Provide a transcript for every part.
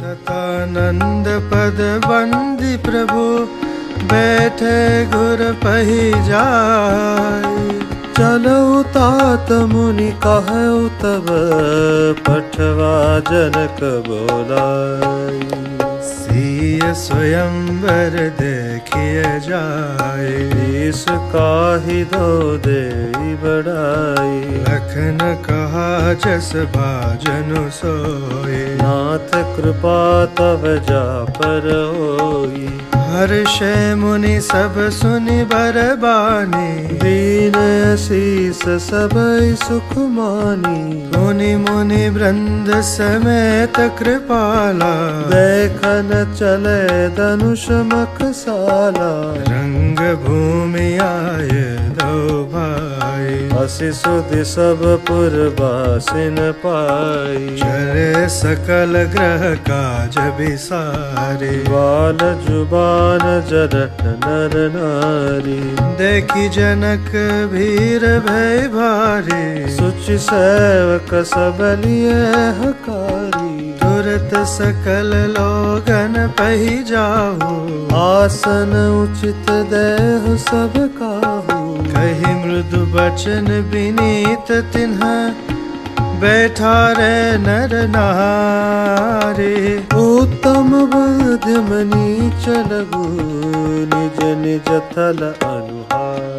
सतानंद पद बंदी प्रभु बैठे गुर पही जाय। चलऊ तात मुनि कहऊ तब पठवा जनक बोलाई। सिय स्वयंवर देखिए जाय। ईस काही दो देई बढ़ाई। लखन कहा जस भाजनु सोए। नाथ कृपा तव जा पर होई। हर्षे मुनि सब सुनि बरबानी। दीन शीस सबई सुख मानी। मुनि मुनि वृंद समेत कृपाला। देखन चले धनुष मखसाला। रंग भूमि आए दो भाई। असि सुधि सब पुरवासिन पाई। चले सकल ग्रह काज बिसारे। बाल जुबान जरठ नर नारी। देखी जनक भीर भय भारी। सुचि सेवक सब लिए हकारी। तुरत सकल लोगन पही जाहु। आसन उचित देहु सब काहू। कही मृदु बचन विनीत तिन्ह बैठा रे नर नारी। उत्तम मध्यम नीच लघु निज निज थल अनुहार।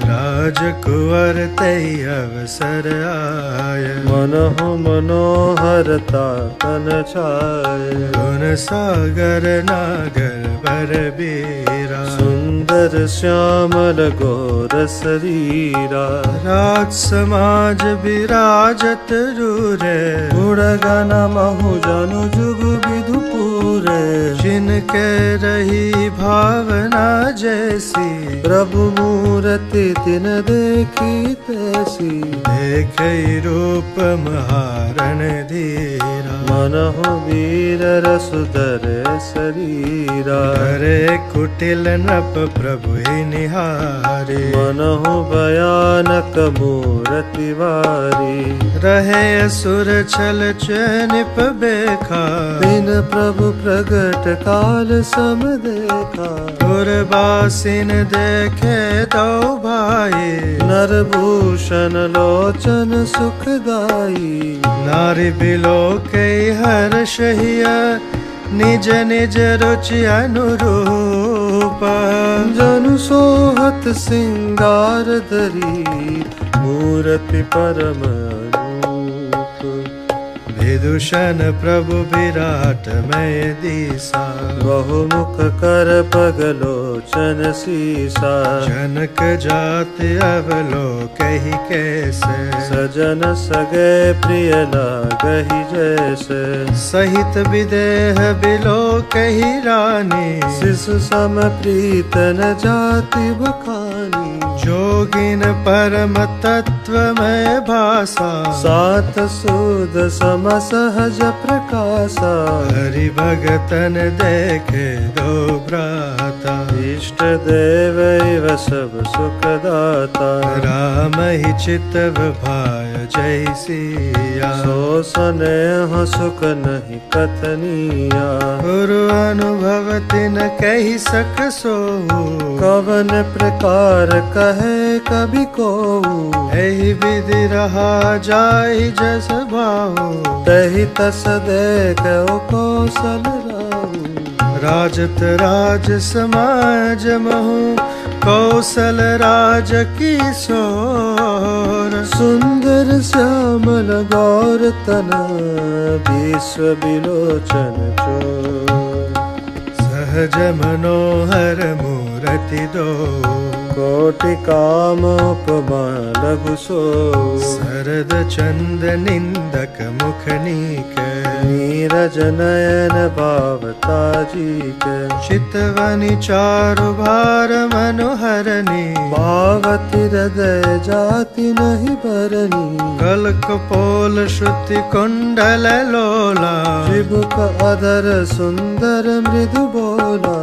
राजकुंवर तई अवसर आय। मनहु मनोहरता तन छाय। गुण सागर नागर बर बीरा। सुंदर श्यामल गोर शरीरा। राज समाज विराजत रूरे। गुणगण महु जनु जुग विधु पूरे। जिनके रही भावना जैसी। प्रभु मूर्ति तिन देखी तैसी। देखे रूप महारण धीरा। मनहु वीर रसुधर शरीरा। करे कुटिल नप प्रभु ही निहारे। मनहु भयानक मूर्ति वारी। रहे असुर छल चैनिप बेखा। बिन प्रभु प्रगट काल सम देखा। दुर्वासिन देखे दो भाई। नरभूषण लोचन सुखदाई। नारी बिलो के हर्ष हिया। निज निज रुचि अनुरूप। जनु सोहत सिंगार धरी। मूर्ति परम अनूप। विदूषण प्रभु विराट मय दीसा। बहुमुख कर पगलोचन सीसा। जनक जाति अवलोकहि कैसे। सजन सगे प्रिय लागहि जैसे। सहित विदेह बिलोकहि रानी। शिशु सम प्रीत न जाति बखानी। जोगिन परम तत्वमय भाषा। सात सूद सम सहज प्रकाशा। हरि भगतन देखे दो भ्राता। इष्ट देव एव सब सुखदाता। राम ही चितव भाय जय सिया। सो स्नेह सुख नहीं कथनिया। गुरु अनुभव तिन कही सक सो। कवन प्रकार कहे कभी को। एहि विधि रहा जाय जस भाऊ। तहि तस देखो कौशल राहु। राजत राज समाज महु। कौशल राज किशोर। सुंदर श्यामल गौर तन। विश्व विलोचन चोर। सहज मनोहर मूरति दो। कोटि काम उपमा लघु सो। शरद चंद निंदक मुख नीक। नीरज नयन भावता जी के। चितवनि चारु भार मनोहरनी। भावति हृदय जाति नहीं बरनी। कल्क पोल श्रुति कुंडल लोला। विभुक अधर सुंदर मृदु बोला।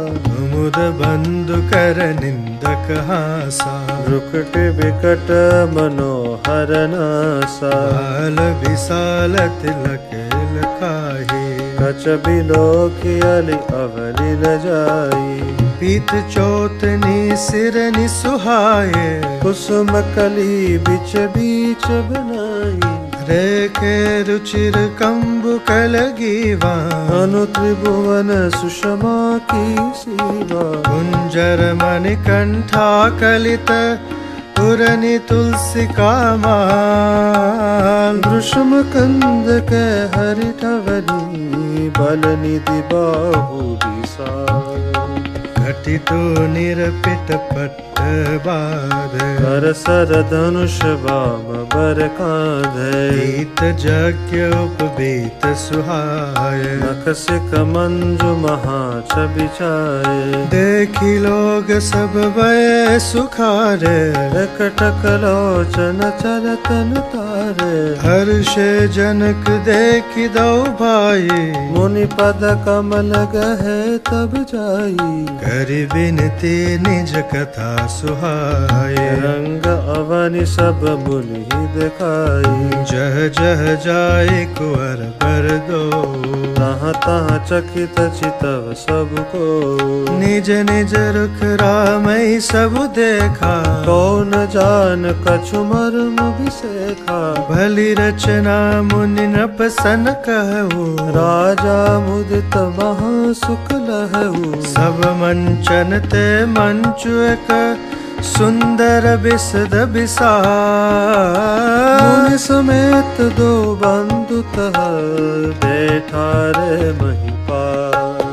मुद बंधु कर निंदक हासा। रुकट विकट मनोहर नासा। बाल विशाल तिलक लखाही। कच बिलोकियलि अवलिल जाई पीत चोतनी सिरनि सुहाए कुसुम कली बिच बीच बनाई रेखे रुचिर कंबु कलगीवा अनु त्रिभुवन सुषमा की सीवा कुंजर मणिकंठा कलित पुरनि तुलसी का माल वृषम कंद के हरिठवनी बल निधि बाहु विशाल घटितो निरपिट पट्ट बाध कर सर धनुष वाम बर कांधे गीत यज्ञ उपबीत सुहाय नख सिक मंजु महा छवि छाए देखी लोग सब वै सुखारे कटक लोचन चलतन तारे हर्षे जनक देखी दो भाई मुनि पद कमल गहे तब जाई करि बिनती निज कथा सुहाय रंग अवनि सब मुनि दिखाई जह जह जाय कुंवर बर दो तहाँ तहाँ चकित चितव सबको निज निज रुख रामई सब देखा कौन जान कछु मर्म विसेखा भली रचना मुनि नपसन कहू राजा मुदित महा सुख लहऊ सब मंचन ते मंचु एक सुंदर बिसद बिसार मुनि समेत दो बंधु तह बैठा रे महिपाल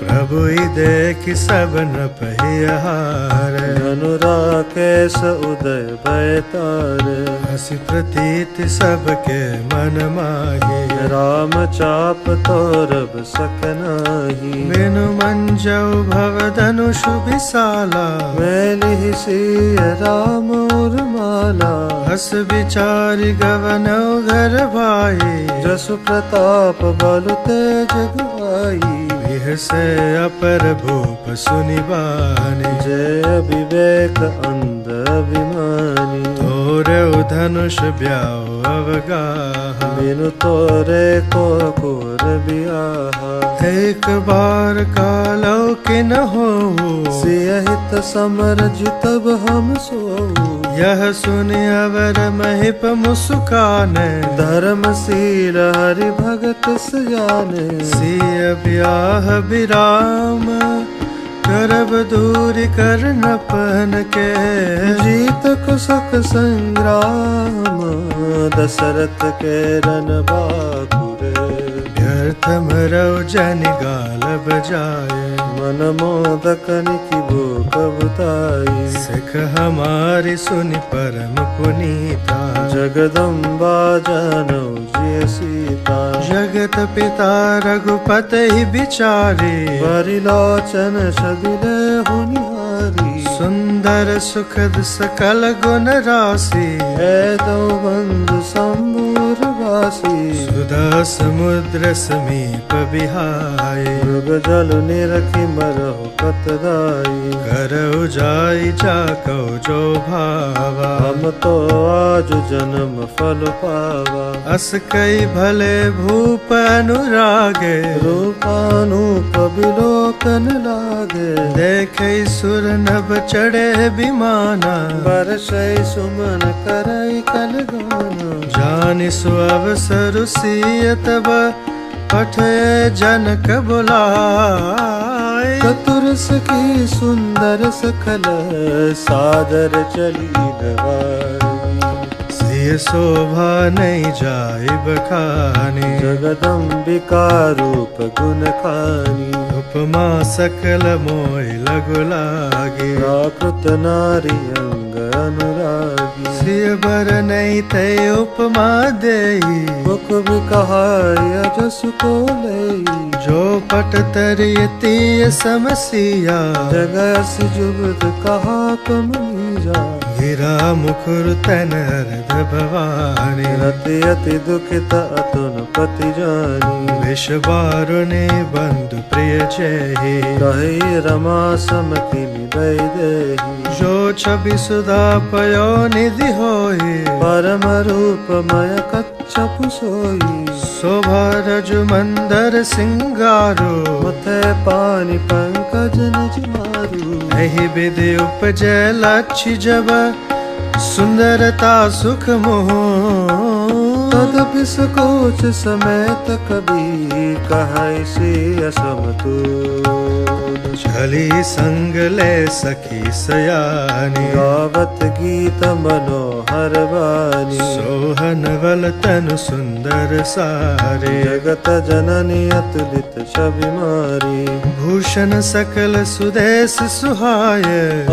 प्रभु देखि सब नपहिहार धनुराकेश उदय भयतारे हसी प्रतीत सबके मन माही राम चाप तोरब सकनाही बिनु मंजऊ भव धनुष विशाला मैली सिय राम और माला हस विचारि गवनौ घर भाई जसु प्रताप बल तेज गवाई से अपर भूप सुनिबानी जय विवेक अंध अभिमानी तोरे धनुष ब्याह अवगाह बिनु तोरे को कुर बियाहा एक बार कालो किन हो सियहित समर जितब हम सोऊ यह सुन अवर महिप मुस्काने धर्मशील हरि भगत सजाने सिय ब्याह विराम करब दूर कर नपन के जीत कुशक संग्राम दशरथ के रन बाकुरे व्यर्थ मरौ जन गाल बजाए मन मोदकन की भूख बुताई सिख हमारी सुनि परम पुनीता जगदम्बा जानौ जिय सीता जगत पिता रघुपति बिचारे परिलोचन सबिले हुनिहारी सुंदर सुखद सकल गुण राशि दो बंधु सम्मूर वासी सुधा समुद्र समीप बिहाय मृग जल निरखि मरहु कतदाई करौ जाई जाकौ जो भावा हम तो आज जन्म फल पावा अस कई भले भूप अनुरागे रूपानूप बिलोकन लागे देखे सुर नभ चढ़े विमाना बरसै सुमन करई कल गाना जानि सु अवसर सियत पठे जनक बुलाए चतुर सखी सुंदर सखल सादर चली नवाई सिय शोभा नहीं जाय बखाने जगदम्बिका रूप गुण खानी उपमा सकल मोह लगु लागे प्राकृत नारी अंग अनुरागी सिय बर नहीं ते उपमा देई मुख भी कहाय जसु को लई जो पट तरियती समसिया जगस जुगत कहा कमनीजा गिरा मुखुर तन अर्ध भवानी रति अति दुखित अतुन पति जानी विष बारुने बंधु प्रिय जय कही रमा समति निदय देहि जो छवि सुधा पयो निधि होए परम रूपमय कच्छ चपु सोई शोभा रजु मंदर सिंगारो मथे पानी पंकज निज मारू एहि विधि उपजै लक्ष्य जब सुंदरता सुख मोह तदपि सकोच समेत कबी कहै से असमतुल छली संग ले सखी सयानी गावत गीत मनोहर बानी सोहन बल तनु सुंदर सारे जगत जननी अतुलित छवि मारी भूषण सकल सुदेश सुहाय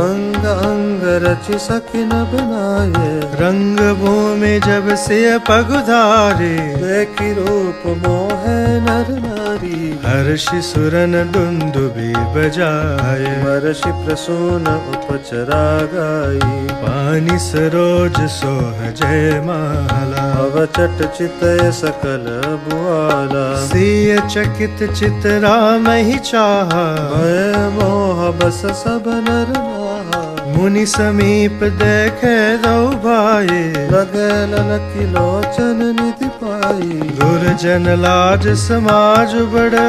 अंग अंग रचि सकिन बनाए रंग भूमि जब से पगुधारे देखि रूप मोहे नर नारी हर्षि सुरन दुंदुबी बजाए वर्षि प्रसून उपचरा गाई पानी सरोज सोह जय माला अवचट चितय सकल बुआला सिय चकित चित राम ही चाहा भय मोह बस सब नर नाहा मुनि समीप देखे दो भाई लगे ललकी लोचन निधि पाई दुर्जन लाज समाज बड़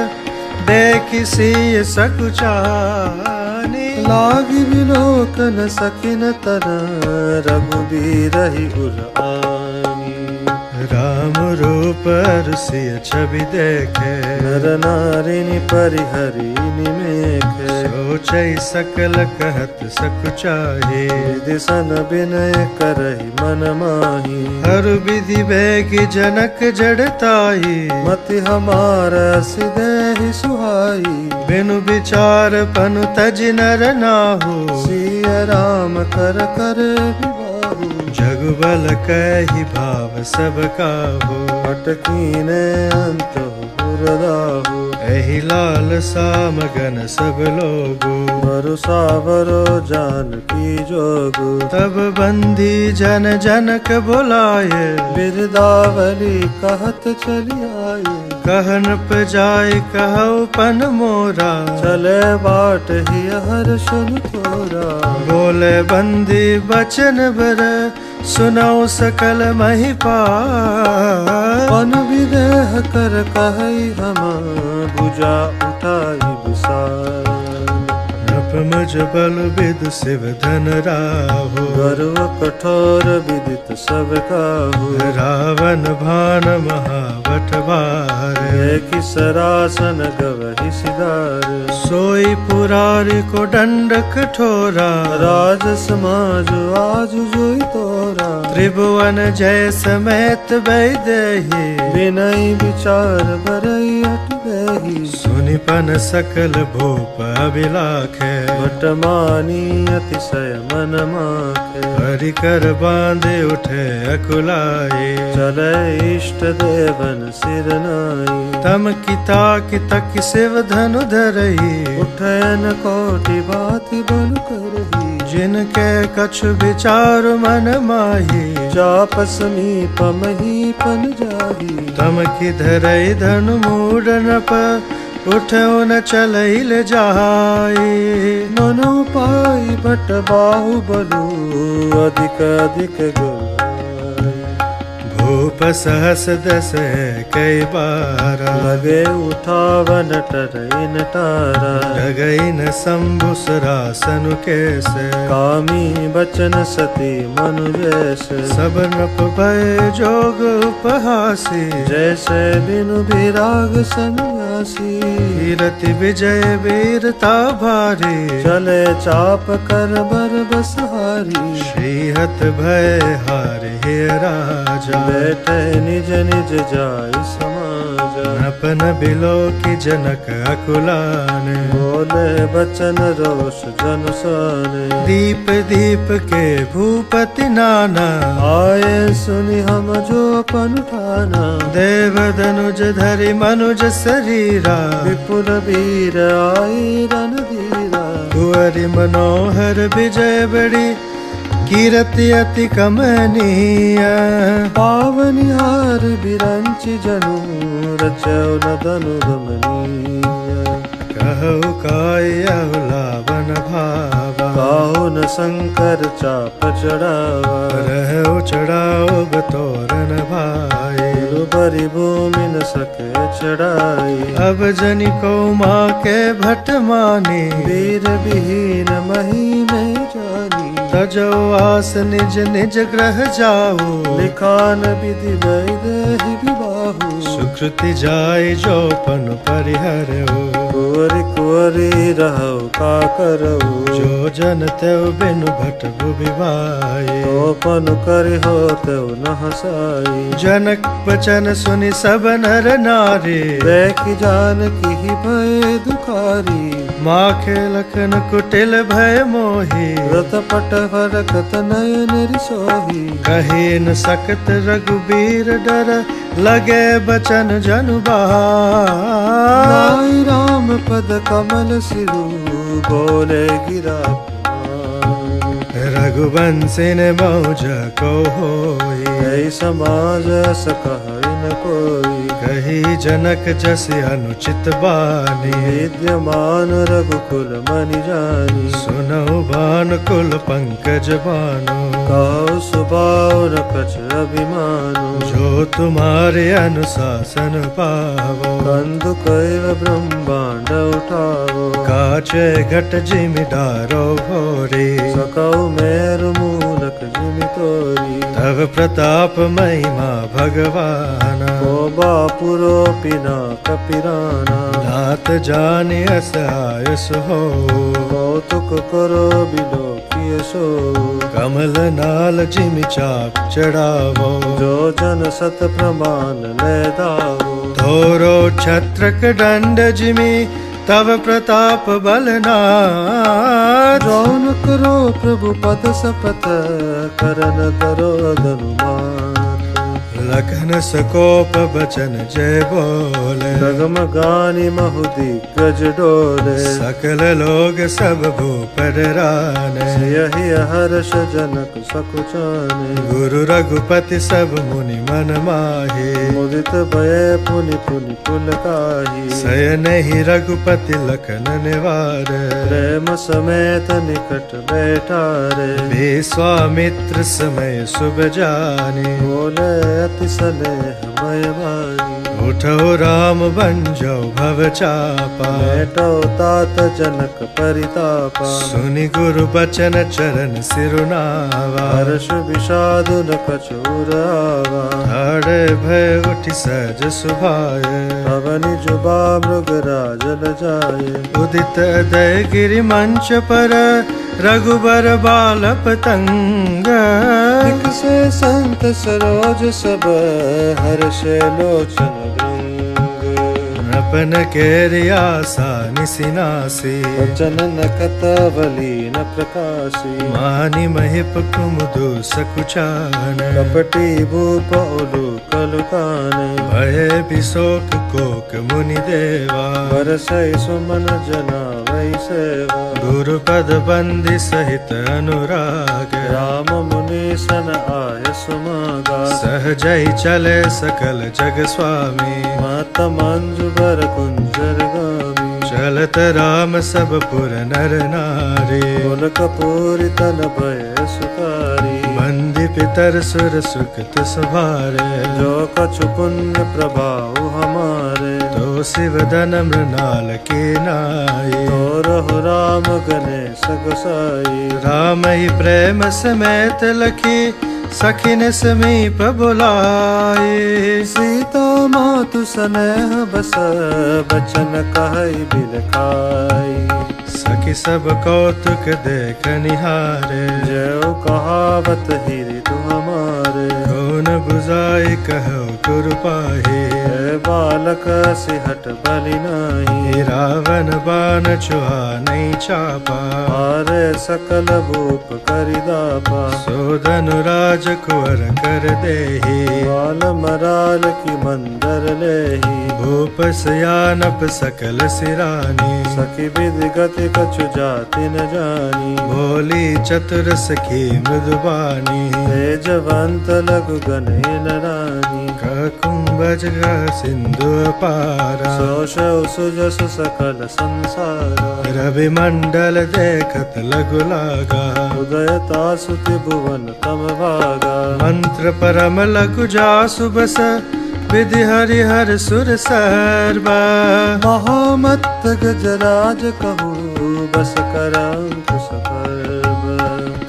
देखि सिय सकुचानी लागी विलोकन सकिन तर रघुबीर ही उर आनी राम रूप सिय छवि देखे नर नारिनी परिहरि निमेखे सोचै सकल कहत सकुचाहे दिसन विनय करहि मन माही हर विधि बेगी जनक जड़ताई मति हमार सिदेहि सुहाई बिनु विचार पनु तज नर नाहु सिय राम कर कर विवाहु जगबल कहि भाव सब काहू अटकीने अंत हुरदाहु एहि लाल सामगन सब लोगो भरोसा बरो जानकी जोगु तब बंदी जन जनक बुलाए बिरदावली कहत चली आए कहन पजाय कहु पन मोरा चले बाट ही हर सुन तोरा बोले बंदी बचन बर सुनाओ सकल महिपाल पन विदेह कर कहई हम भुजा उठाई विशाल नपमज बल विद शिव धन राहु गर्व कठोर विदित सब काहू रावण भान महावट भार कि सरासन गवहि सिदार सोई पुरारी को दंड कठोरा राज समाज आज जोई तोरा त्रिभुवन जय समेत वैदेही विनय विचार बरई अट गही सुनिपन सकल भूप अभिलाखे भटमानी अतिशय मन माखे हरिकर बांधे उठे अकुलाए चले इष्ट देवन सिर नाई तम किता कितक शिव धनु धरई उठैन कोटि बाति बल करही जिनके कछु विचार मन माही चाप समीप महीपन जाही तम की धरई धनु मूडन पर उठो न चलैल जाए मनो पाई बट बाहु बलु अधिक अधिक गुलाय भूप सहस दस कई बारा लगे उठावन टरइन तारा लगई न शंभुसरासन कैसे कामी बचन सती मनु जैसे सब नप भय जोग उपहासी जैसे बिनु विराग सन्यासी कीरति विजय वीरता भारी चले चाप कर बर बसहारी श्रीहत भय हार हे राजा बैठे निज निज जाय समाज अपन बिलो की जनक अकुलान बोले बचन रोष जन साने दीप दीप के भूपति नाना आए सुनि हम जो अपन ठाना देव धनुज धरि मनुज शरीरा विपुल वीर आई रणधीरा कुंवरी मनोहर विजय बड़ी कीरति अति कमनीय पावनिहार बिरंचि जनु रचौ न धनु रमणीय कहु काय लावन भावा काहु न शंकर चाप चढ़ावा रहु चढ़ाओ बतोरन भाई बरी भूमि न सके चढ़ाई। अब जनि को माँ के भट मानी, वीर विहीन मही में जानी। तजो आस निज निज ग्रह जाओ, लिखान विधि वैदेहि विबाहु। सुकृति जाय जो पन परिहरो, कुंवरी कुंवरी रहो का करो। जो जन तेव बिनु भट विवाए, तो पन करि हो तेव न हसाई। जनक वचन सुनि सब नर नारी, देखि जानकी भय दुखारी। माखे लखन कुटिल भय मोही, रत पट फरकत नयन रिसोही। कही न सकत रघुबीर डर, लगे बचन जनु नाई राम पद कमल सिरु, बोले गिरा रघुवंशी ने मौज को होई। ऐ समाज सकहि न कोई। कही जनक जस अनुचित बानी, विद्यमान रघुकुल मनि जानी। सुनौ भान कुल पंकज बानो, कहो सुभाव न कछ अभिमानो। जो तुम्हारे अनुशासन पावो, कंदु कैव ब्रह्मांड उठावो। काचे घट जिमि डारो भोरे, सकौ मेरु मूलक जिमि तोरी। तव प्रताप महिमा भगवाना, को बापुरो पिना कपिराना। नाथ जानि अस आयस हो, कौतुक करो बिलोकिय सो। कमल नाल जिमि चाप चढ़ावो, जो जन सत प्रमाण ले दावो। थोरो छत्रक दंड जिमि तव प्रताप बलनाथ। जौन करो प्रभु पद सपथ, करन दरो धनुमान। लखन सकोप बचन जय बोले, डगमगानि महु दिग्गज डोले। सकल लोग सब भूप डराने, यही हर्ष जनक सकुचाने। गुरु रघुपति सब मुनि मन माहे, मुदित भय पुनि पुनि पुलकाहि। शयन ही रघुपति लखन निवार, प्रेम समेत निकट बैठारे। विश्वामित्र समय शुभ जाने, बोले अति स्नेह मय वाणी। उठो राम बंजो भव चापा, बैठो तात जनक परितापा। सुनि गुरु बचन चरण सिरुनावा। हर्ष विषाद न कछुर आवा। हरे भय उठि सहज सुभाए, अवनि जुबा मृगराज ल जाए। उदित दय गिरि मंच पर, रघुबर बाल पतंग। से संत सरोज सब, हर्ष लोचन भृंग। अपन केरि आसा निसिनासी, वचन न कतवली न प्रकाशी। मानि महिप कुमुदु सकुचान, कपटी भूप उलूक लुकाने। भय बिशोक कोक मुनि देवा, बरसै सुमन जना वै सेवा। गुरु पद बंदी सहित अनुराग, राम मुनि सन आय सुमागा। सहजई चले सकल जग स्वामी, मात मंजु बर कुंजर गामी। चलत राम सब पुर नर नारी, कुल कपूरी तन भय सुखारी। बंदी पितर सुर सुकृत सुभारे, जो कछु पुण्य प्रभाव हमारे। तो शिव धन मृणाल के नाई, तो रघु राम गणेश गोसाई। राम ही प्रेम समेत लखी, सखिन समीप बुलाए। सीता मातु स्नेह बस, बचन कहई बिलखाई। सखी सब कौतुक देख निहारे, जय कहावत हिरि तु हमारे। कौन बुझाई कहो गुरु पाहे, बालक सिहट बलि नाही। रावण बाण छुआ नहीं चापा, हारे सकल भूप करिदापा। सोदन राज कुंवर कर देहि, बाल मराल की मंदर लेही। भूप सयानप सकल सिरानी, सखी विधि गति कछु जाति न जानी। बोली चतुर सखी मृदुबानी, तेजवंत लघु गणेन रानी। कुंभज सिंधु पारा, सोष सुजस सकल संसार। रवि मंडल देखत लघु लागा, उदयता सुति भुवन तम भागा। मंत्र परम लघु जासु बस, विधि हरिहर सुर सर्वा महामत्त गजराज कहू बस करंकुश पर्व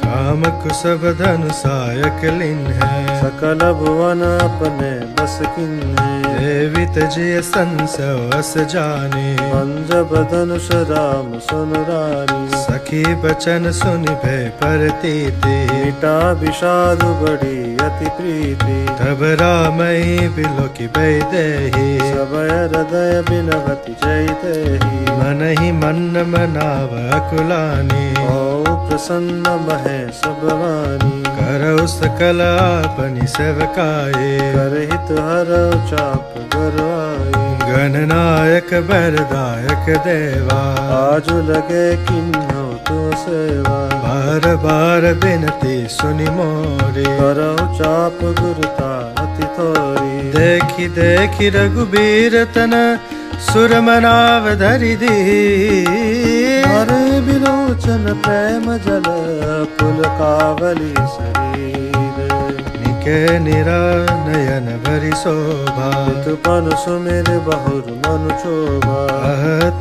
काम कुसभ धनु सायक लिन्ह सकल भुवन अपने बस किन्हे देवी तजिय संसव अस जाने पंजब धनुष राम सुन रानी सखी बचन सुनि भय परतीति मीटा विषाद बड़ी अति प्रीति तब रामई बिलोकि भय देहि सबय हृदय बिनवति जय देहि मन ही मन मनाव अकुलानी ओ प्रसन्न महेश भवानी करौ सकल आपनि सेवकाये करहित हरौ चाप गरवाई गणनायक बरदायक देवा आज लगे किन्हो तो सेवा बार बार बिनती सुनि मोरी करौ चाप गुरुता अति थोरी देखि देखि रघुबीर तन सुर मनाव धरि दी हरे बिलोचन प्रेम जल पुलकावली शरीर निके निरा नयन भरि शोभा तुपन सुमिर बहुर मनु शोभा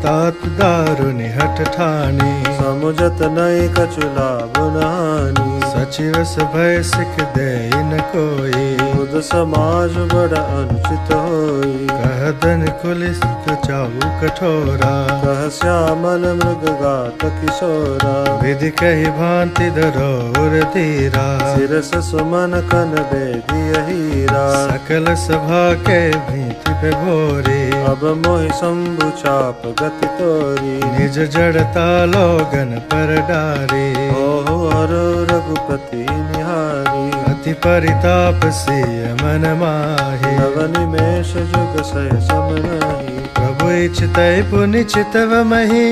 तात दारुनि हठ ठानी समुझत नई कचुला बुनानी सचिव भय सिख दे न कोई खुद समाज बड़ा अनुचित होई कहदन कुलिस चाहू कठोरा कह श्यामल मृग गात किशोरा विधि कही भांति धरोर धीरा सिरस सुमन कन बेदिय हीरा सकल सभा के भीति पे भोरे अब मोहि शंभु चाप गति तोरी निज जड़ता लोगन पर डारे ओहो हरो रघुपति निहारी अति परिताप से मन माहे नव निमेष जुग सह सम नहीं प्रभु इच्छितै पुनि चितव मही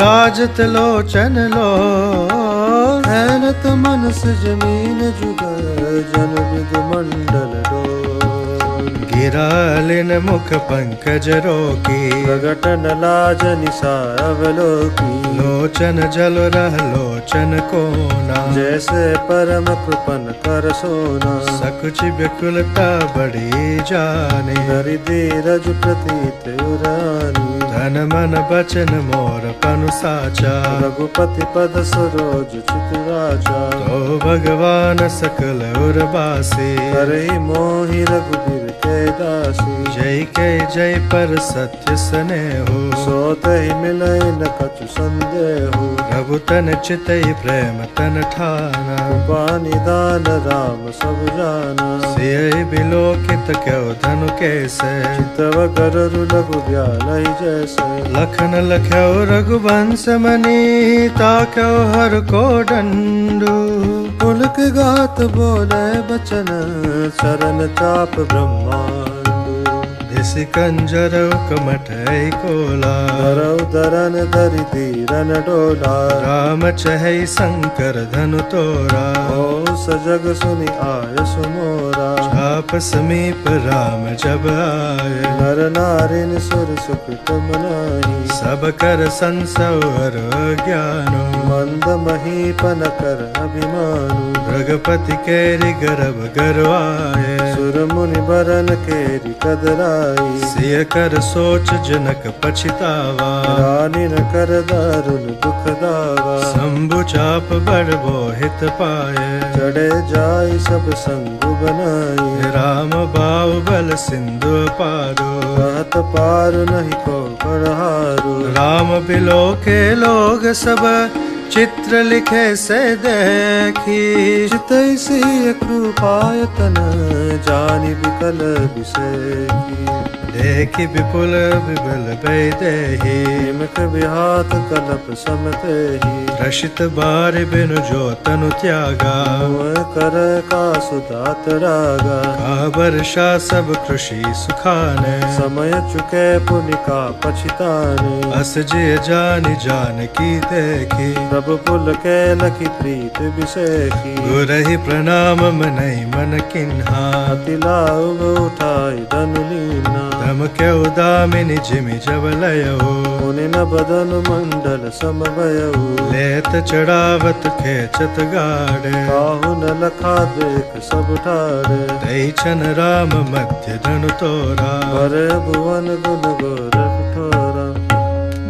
राजत लोचन लो हैनत मनस जमीन जुग जन विद मंडल डोल गिरालिन मुख पंकज रोकी प्रगट न लाज निसा अवलोकी लोचन जल रह लोचन कोना जैसे परम कृपन कर सोना सकुच व्याकुलता बड़ी जाने धरि धीरज प्रतीत उरानी धन मन बचन मोर पनु साचा रघुपति पद सरोज चित राजा तो भगवान सकल उर्वासी करहि मोहि रघुबीर के दासी जय के जय पर सत्य सने हो सोतहि मिलै न कछु संदेहु प्रभु तन चितई प्रेम तन ठाना पानी दान राम सब जाना सिय बिलोकित क्यों धनु कैसे तव गररु लघु ब्यालहि जैसे लखन लख्यो रघुवंश मनी ताक्यो हर को डंडू पुलक गात बोले बचन शरण चाप ब्रह्मांडु दिसि कंजर कमठ कोला धरौ धरन धरि धीरन डोला राम चहै शंकर धनु तोरा ओ सजग सुनि आय सुमोरा आप समीप राम जब आए नर नारिन सुर सुकृत मनाहि सब कर संसवर ज्ञानो मंद महीपन कर अभिमानु रघुपति केरि गर्भ गरवाए सुर मुनि बरन केरि कदराई सिय कर सोच जनक पछितावा रानी न कर दारुण दुख दावा शंभु चाप बड़ बोहित पाए चढ़े जाय सब संग बनाई राम बाऊ बल सिंधु पारो कहत पार नहीं को पढ़ारू राम बिलो के लोग सब चित्र लिखे से देखी चितई सिय कृपायतन जानि विकल विषेकी देखी विपुल विबल भय देहि हिमक विहात कलप समते ही रशित बार बिनु जो तनु त्यागा मोह कर का सुदात रागा का वर्षा सब कृषि सुखाने समय चुके पुनि का पछिताने अस जिय जान जान की देखी प्रभु पुल के लखी प्रीत विषेखी गुरहि प्रणाम मनई मन किन्हा अति लाभ उठाई धनु लीना धमके उदामिनी जिमि जवलयौ मुनि न बदन मंडल समवयऊ लेत चढ़ावत खेचत गाड़े काहू न लखा देख सब ठाड़े तई छन राम मध्य धनु तोरा भरे भुवन गुण गोरख ठोरा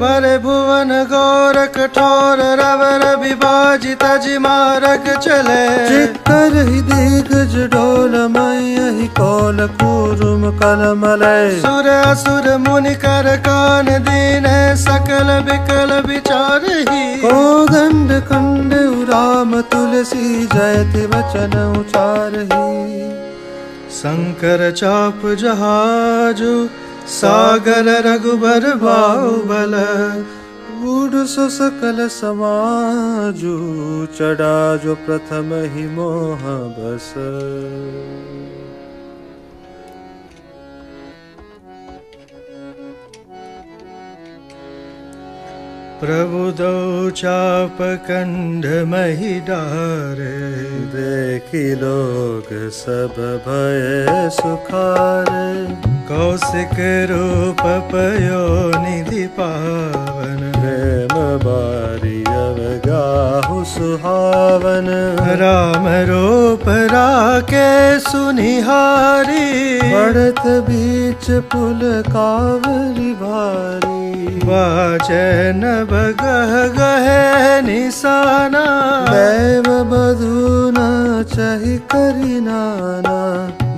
बरे भुवन गोर कठोर रवर विभाजित जिमारक चले चित्तर ही दिग्गज डोल मयहि कौल कूरुम कलमलय सुर असुर मुनि कर कान दीन सकल विकल विचार ही कोदंड खंड राम तुलसी जयति वचन उचारहि शंकर चाप जहाजु सागर रघुबर बाहुबल बूढ़ सो सकल समाजु चढ़ा जो प्रथम ही मोह बस प्रभु दो चाप कंड मही डारे देखी लोग सब भय सुखारे कौशिक रूप पयो निधि पावन प्रेम बारी अवगाहु सुहावन राम रूप राके सुनिहारी बढ़त बीच पुल कावरी भारी बाजे नभ गह गहे निशाना दैव बधू न चहि करि नाना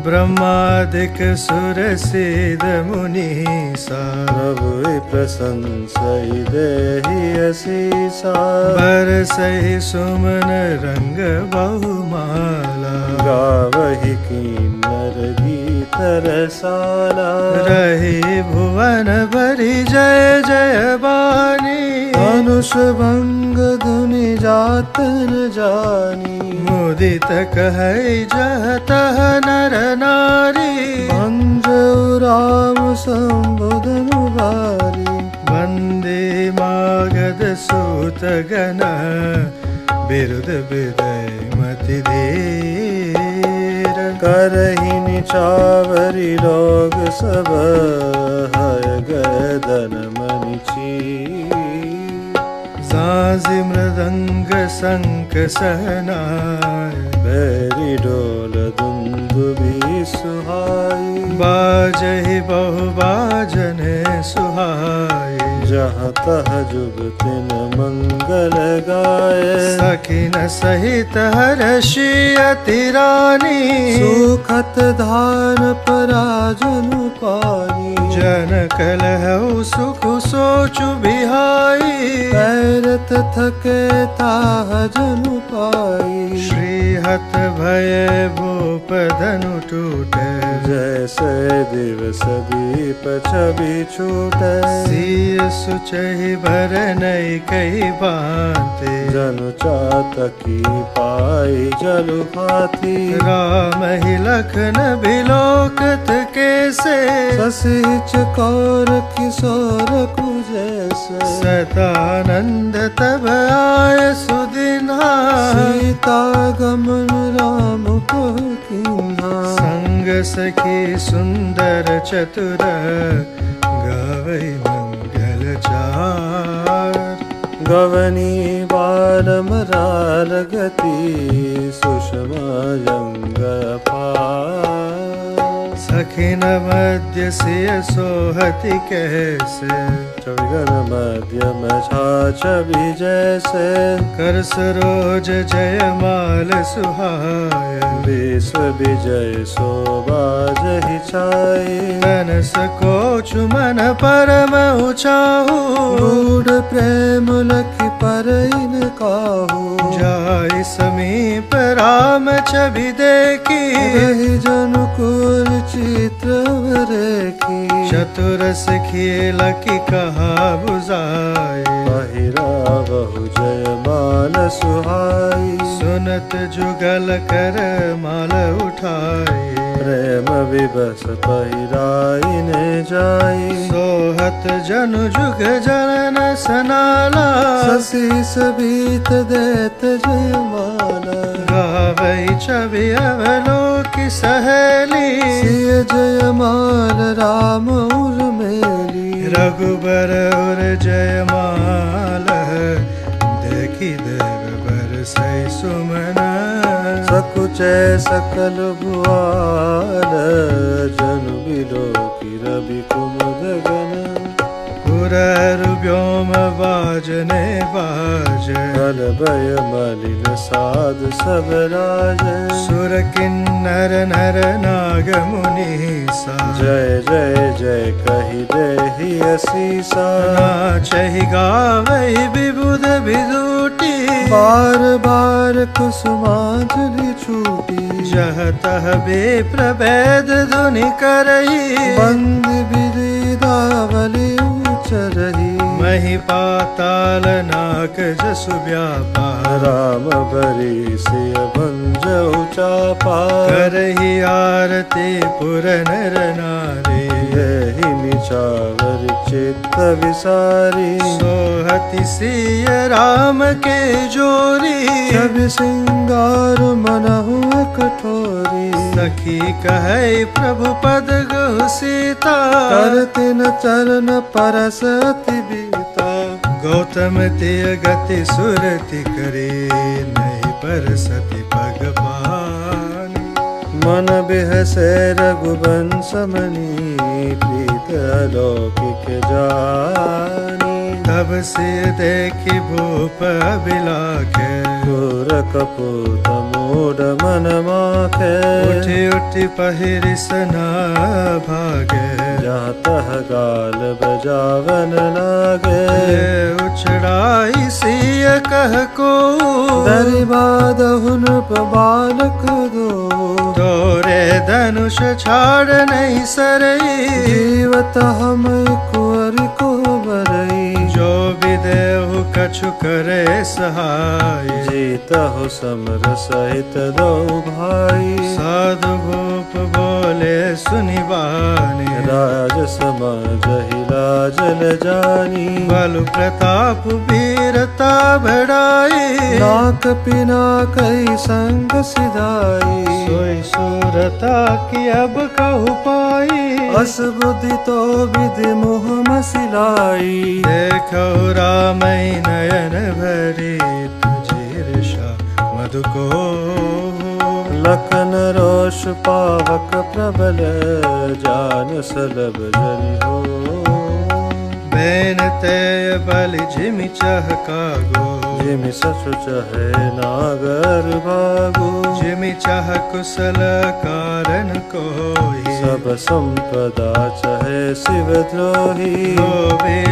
ब्रह्मादिक सुर सिद्ध मुनीसा प्रभु प्रशंसई देहि असीसा बरसई सुमन रंग बहुमाला गावहि किन्नर गीत रसाला रही भुवन भरी जय जय बानी धनुष भंग धुनि जात न जानी मुदित कहै जहतः नर नारी भंजऊ राम संबोधन बारी वंदे मागध सूत गण बिरुद विदय मति धीर करहि निचावरी लोग सब हय गदन मनिची साज़ि मृदंग शंख सहनाय बैरी डोल दुंदुभि सुहाई बाजहि बहु बाजने सुहाय जहाँ तह जुग तिन मंगल गाए सखिन सहित हर्षि अति रानी सुखत धान पराजनु पानी जन कलहु सुख सोचु बिहाई पैरत थके ताह जनु पाई श्रीहत भय भूप धनु टूटे जैसे दिवस दीप छवि छूटे सिय सुचहि भर नई कई बाते जनु चातकी पाई जलु भाती राम ही लखन बिलोकत कैसे ससिच कौर किशोर कुजैसे सतानंद तब आय सुदिन्हा सीता गमन राम कह कीन्हा संग सखी सुंदर चतुर गावै मंगल चार गवनी बालमराल गति सुषमा यंग पार सखिन मध्य सिय सोहति कैसे छविगन मध्यम छवि जैसे कर सरोज जय माल सुहाय विश्व विजय शोभा जहि छाई तन सकोच मन परम उचाहु गूढ़ प्रेम लखि परइन काहू जाय समीप राम छवि देखी रहि जनु कुल चित्र रेखी चतुर सखी लकी कहा बुझाए पहिरा बहु जय माल सुहाई सुनत जुगल कर माल उठाए प्रेम विबस पहिराई ने जाई सोहत जनु जुग जनन सनाला शशि सबीत देत जय माला गावै छवि अवलोकी सहेली। सिय जयमाल राम उर्मिली। रघुबर और जयमाल देखी देव बरसै सुमन। सकुचै सकल भुआल जनु बिलोकी रवि कुमुद गण। पुरर व्योम बाजने बाज। बल भय मलिन साध सब राज। सुर किन्नर नर नाग मुनि सा। जय जय जय कहि देहि असीसा। नाचहि गावहि विबुध विदूटी। बार बार कुसुमांजलि छूटी। जह तह विप्र वेद धुनि करई। बंद बिरिदावली उचरही। मही पाताल नाक जसु व्यापार। राम बरी सिय भंजउ चापा। करहि आरती पुर नर नारी। यही निचावर चित्त विसारी। सोहति सिय राम के जोरी। सब सिंगार मनहु कठोरी। सखी कहै प्रभु पद गहु सीता। करतिन चरण परस अति बीता। गौतम तिय गति सुरति करे। नहीं परसति पग पानी। मन बिहसे रघुवंश मनि। प्रीत अलौकिक जानी। तब से देखी भूप अभिलाखे। घोर कपूत मूढ़ मन माखे। उठी उठी पहिरि सना भागे। जहाँ तह गाल बजावन लागे। ये उछड़ाई सिय कह को। दरिबादहुन बालक दो। तोरे धनुष छाड़ नहीं सरई। जीवत हम कुंवर को बरई। जो विदेहु कछु करे सहाय। जीतहु समर सहित दो भाई। साधु भूप बोले सुनि बानी। राज समाज लाज ल जानी। बल प्रताप वीरता बढ़ाई। नाक पिना कई संग सिधाई। सोई सूरता की अब कहु पाई। अस बुद्धि तो विधि मोह मसिलाई। देखो रामई नयन भरी। तुझे ऋषा मधु को। लखन रोष पावक प्रबल जान सलभ जनि हो। बैन ते बलि जिमि चहका गो। जिमि ससु चहे नागर भागो। जिमि चाह कुशल कारण कोई। सब संपदा चहे शिव द्रोही।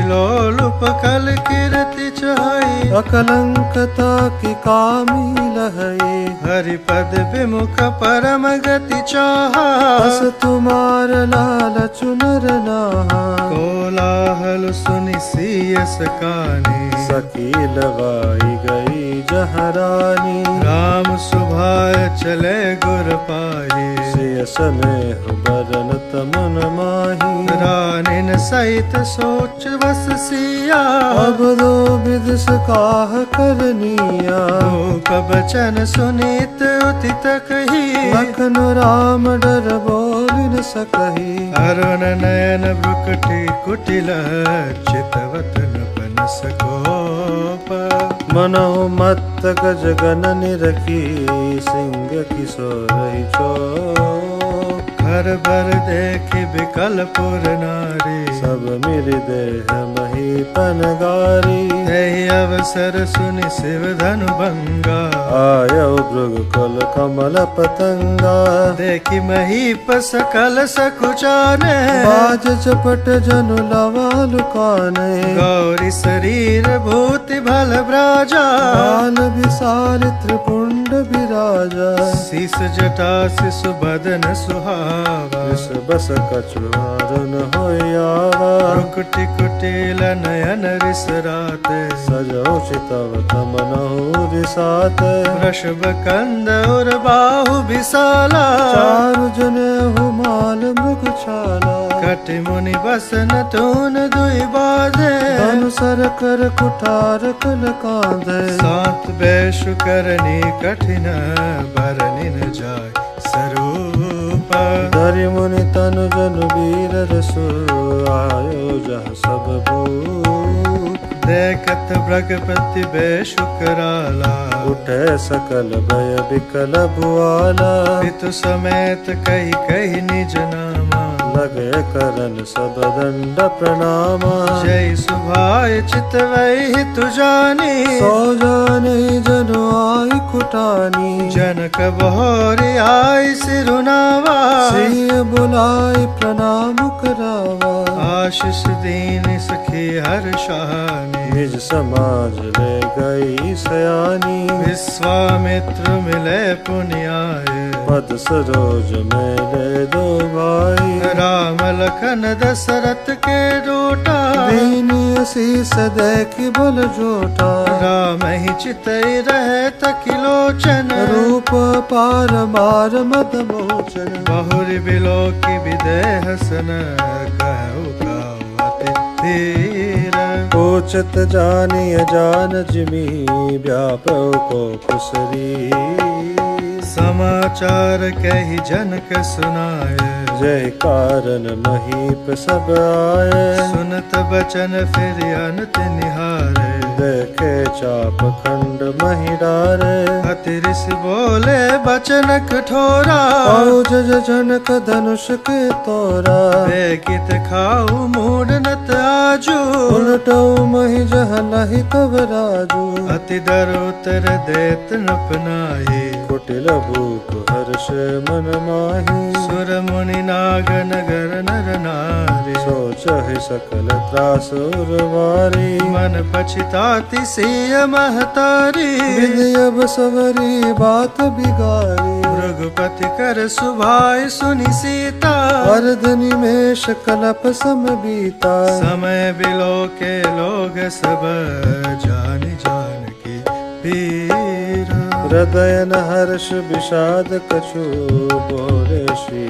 लोलुप कल कीर्ति चाही। अकलंकता की कामी लहई। हरिपद विमुख परम गति चाहा। बस तुम्हार लाल चुनर नाहा। कोलाहल सुनि सियस कानी। सखी लगाई गई जहरानी। राम सुभाय चले गुर पाही। सिय स्नेह बरन तमन माही। रानिन सहित सोच बस सिया। अब दो विदस काह करनिया। भूप बचन सुनीत उतित कही। लखन राम डर बोल न सकही। अरुण नयन भ्रुकुटी कुटिल। चितवतन पनस कोप। मनहु मत्त गज गन निरखी। सिंह किशोर चो। हर बर देखी विकल पुर नारी। सब मिल देह महीपन गारी। यही अवसर सुनि शिव धनु भंगा। आयो भृग कुल कमल पतंगा। देखी महीप सकल सकुचाने। बाज चपट जनु लवा लुकाने। गौरी शरीर भूति भल ब्राजा। बाल विशाल त्रिपुंड विराजा। शीस जटा शिशु बदन सुहावा। विष बस कछुआरन होयावा। रुकुटि कुटिल नयन रिस राते। सजो चितव तमनहु रिसात। वृषभ कंद और बाहु विशाला। चारु जने हुमाल मृग छाला। कटि मुनि बसन टून दुई बाधे। धनु सर कर कुठार कल कांधे सात बेश करनी कठिन बरनि न जाय स्वरूप धरि मुनि तनु जनु वीर रसु आयो जह सब भूप देखत भृगपति बेशु कराला उठे सकल भय बिकल भुआला पितु समेत कही कही निज नामा लगे करन सब दंड प्रणामा जय सुभाय चितवै तु जानी सो जाने जनु आई कुटानी जनक बहोरी आई सिरुनावा सिय बुलाई प्रणाम करावा आशीष दीन सखी हर्षानी निज समाज ले गई सयानी विश्वामित्र मिले पुण्याय पद सरोज में ले दो भाई राम लखन दशरथ के डोटा दीन शीस देखि बल जोटा राम ही चितई रहे तकिलोचन रूप पार मार मद मोचन बहुरी बिलो की विदेह सन कहु गावते धीर उचित जानिय जान जिमी व्यापौ को कुसरी समाचार कही जनक सुनाय जय कारण महीप सब आए सुनत बचन फिर अनत निहारे देखे चाप खंड मही डारे अति ऋषि बोले बचन कठोरा औज जनक धनुष के तोरा बेकित खाऊ मूड नत आजू उलटौ मही जह लहि तब राजू अति दर उतर देत नपनाही कुटिल भूप हर्ष मन माही सुर मुनि नाग नगर नर नारी सोचहि सकल त्रास उर्वारी मन पछताति सिय महतारी विधि अब सवरी बात बिगारी रघुपति कर सुभाय सुनि सीता अर्ध निमेष कलप सम बीता समय बिलो के लोग सब जान जान की पीरा हृदय न हर्ष विषाद कछु बोले श्री